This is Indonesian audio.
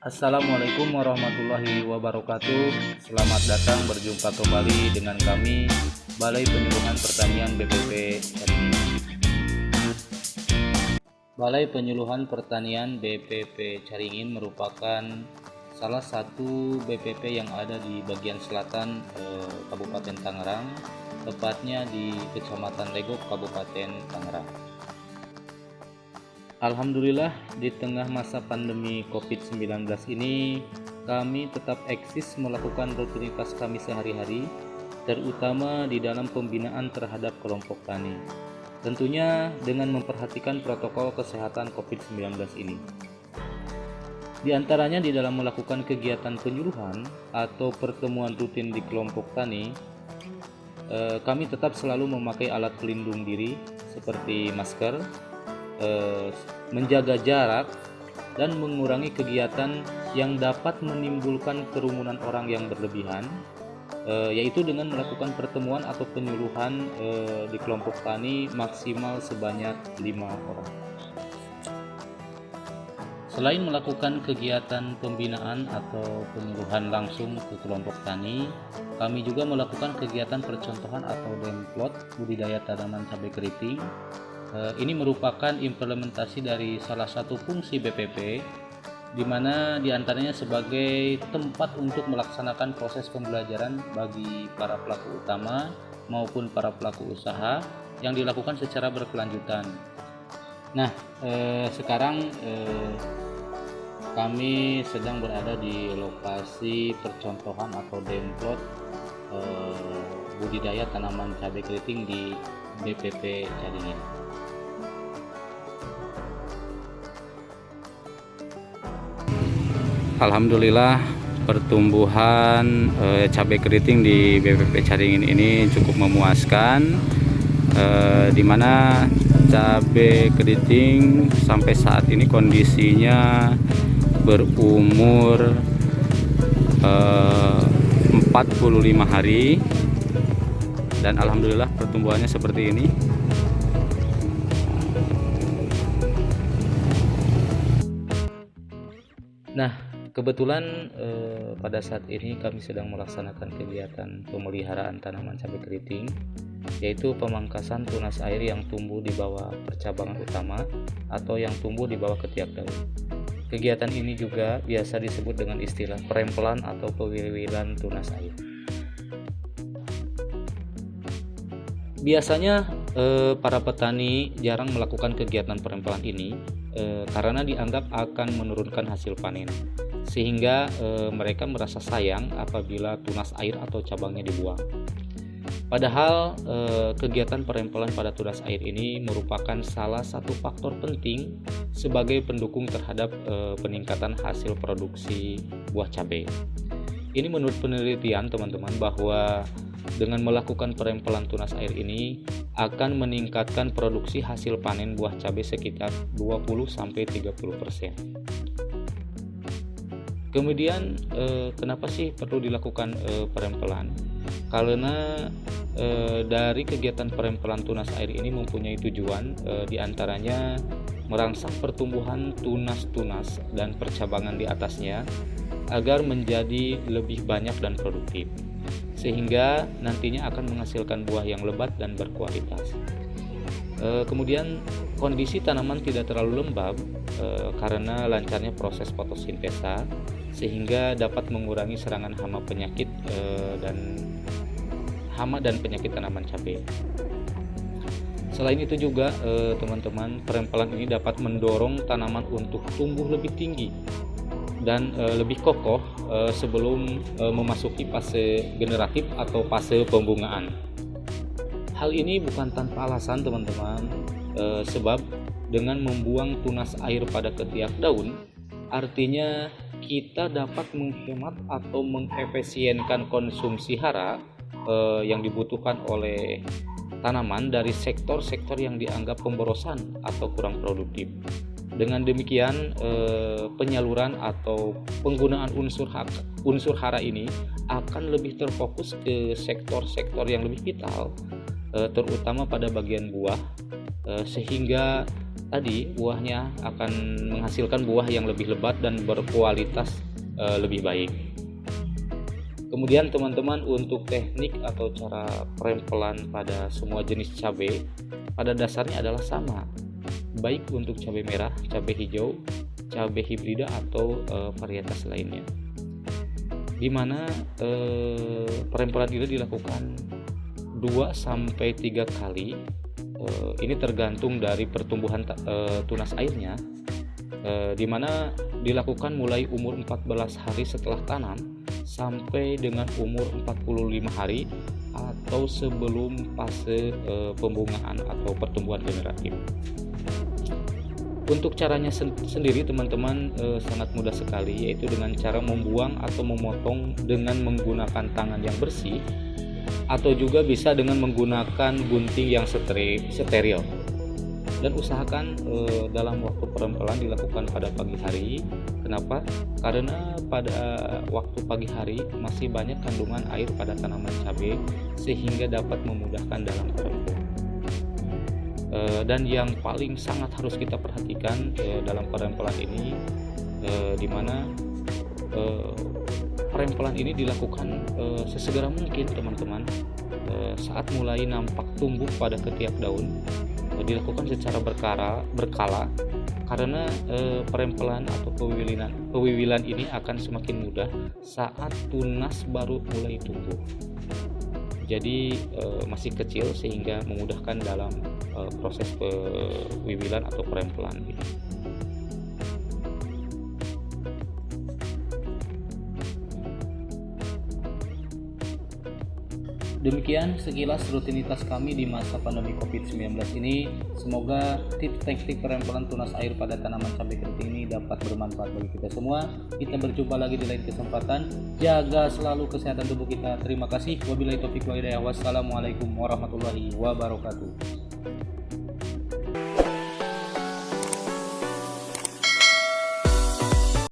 Assalamualaikum warahmatullahi wabarakatuh. Selamat datang berjumpa kembali dengan kami Balai Penyuluhan Pertanian BPP Caringin. Balai Penyuluhan Pertanian BPP Caringin merupakan salah satu BPP yang ada di bagian selatan Kabupaten Tangerang, tepatnya di Kecamatan Legok, Kabupaten Tangerang. Alhamdulillah, di tengah masa pandemi COVID-19 ini, kami tetap eksis melakukan rutinitas kami sehari-hari, terutama di dalam pembinaan terhadap kelompok tani. Tentunya dengan memperhatikan protokol kesehatan COVID-19 ini. Di antaranya di dalam melakukan kegiatan penyuluhan atau pertemuan rutin di kelompok tani, kami tetap selalu memakai alat pelindung diri seperti masker, menjaga jarak, dan mengurangi kegiatan yang dapat menimbulkan kerumunan orang yang berlebihan, yaitu dengan melakukan pertemuan atau penyuluhan di kelompok tani maksimal sebanyak 5 orang. Selain melakukan kegiatan pembinaan atau penyuluhan langsung ke kelompok tani, kami juga melakukan kegiatan percontohan atau demplot budidaya tanaman cabai keriting. Ini merupakan implementasi dari salah satu fungsi BPP, di mana diantaranya sebagai tempat untuk melaksanakan proses pembelajaran bagi para pelaku utama maupun para pelaku usaha yang dilakukan secara berkelanjutan. Nah, sekarang kami sedang berada di lokasi percontohan atau demplot budidaya tanaman cabai keriting di BPP Caringin. Alhamdulillah, pertumbuhan cabai keriting di BPP Caringin ini cukup memuaskan, di mana cabai keriting sampai saat ini kondisinya berumur 45 hari, dan alhamdulillah pertumbuhannya seperti ini. Nah, kebetulan pada saat ini kami sedang melaksanakan kegiatan pemeliharaan tanaman cabai keriting, yaitu pemangkasan tunas air yang tumbuh di bawah percabangan utama atau yang tumbuh di bawah ketiak daun. Kegiatan ini juga biasa disebut dengan istilah perempelan atau pewiliwilan tunas air. Biasanya para petani jarang melakukan kegiatan perempelan ini karena dianggap akan menurunkan hasil panen, sehingga mereka merasa sayang apabila tunas air atau cabangnya dibuang. Padahal kegiatan perempelan pada tunas air ini merupakan salah satu faktor penting sebagai pendukung terhadap peningkatan hasil produksi buah cabai. Ini menurut penelitian teman-teman, bahwa dengan melakukan perempelan tunas air ini akan meningkatkan produksi hasil panen buah cabai sekitar 20-30%. Kemudian kenapa sih perlu dilakukan perempelan? Karena dari kegiatan perempelan tunas air ini mempunyai tujuan, diantaranya merangsang pertumbuhan tunas-tunas dan percabangan di atasnya agar menjadi lebih banyak dan produktif, sehingga nantinya akan menghasilkan buah yang lebat dan berkualitas. Kemudian kondisi tanaman tidak terlalu lembab karena lancarnya proses fotosintesa, sehingga dapat mengurangi serangan hama dan penyakit tanaman cabai. Selain itu juga teman-teman, perempelan ini dapat mendorong tanaman untuk tumbuh lebih tinggi dan lebih kokoh sebelum memasuki fase generatif atau fase pembungaan. Hal ini bukan tanpa alasan teman-teman, sebab dengan membuang tunas air pada ketiak daun, artinya kita dapat menghemat atau mengefisienkan konsumsi hara yang dibutuhkan oleh tanaman dari sektor-sektor yang dianggap pemborosan atau kurang produktif. Dengan demikian, penyaluran atau penggunaan unsur hara ini akan lebih terfokus ke sektor-sektor yang lebih vital, terutama pada bagian buah, sehingga tadi buahnya akan menghasilkan buah yang lebih lebat dan berkualitas lebih baik. Kemudian teman-teman, untuk teknik atau cara perempelan pada semua jenis cabai pada dasarnya adalah sama, baik untuk cabai merah, cabai hijau, cabai hibrida atau varietas lainnya, di mana perempelan ini dilakukan 2-3 kali. Ini tergantung dari pertumbuhan tunas airnya, di mana dilakukan mulai umur 14 hari setelah tanam sampai dengan umur 45 hari atau sebelum fase pembungaan atau pertumbuhan generatif. Untuk caranya sendiri teman-teman sangat mudah sekali, yaitu dengan cara membuang atau memotong dengan menggunakan tangan yang bersih, atau juga bisa dengan menggunakan gunting yang steril. Dan usahakan dalam waktu perempelan dilakukan pada pagi hari. Kenapa? Karena pada waktu pagi hari masih banyak kandungan air pada tanaman cabai sehingga dapat memudahkan dalam perempelan. Dan yang paling sangat harus kita perhatikan dalam perempelan ini, di mana perempelan ini dilakukan sesegera mungkin teman-teman. Saat mulai nampak tumbuh pada ketiak daun, dilakukan secara berkala karena perempelan atau pewiwilan ini akan semakin mudah saat tunas baru mulai tumbuh. Jadi masih kecil sehingga memudahkan dalam proses pewiwilan atau perempelan ini. Demikian sekilas rutinitas kami di masa pandemi COVID-19 ini. Semoga tips teknik perempelan tunas air pada tanaman cabai keriting ini dapat bermanfaat bagi kita semua. Kita berjumpa lagi di lain kesempatan. Jaga selalu kesehatan tubuh kita. Terima kasih. Wabillahi taufiq wal hidayah. Wassalamualaikum warahmatullahi wabarakatuh.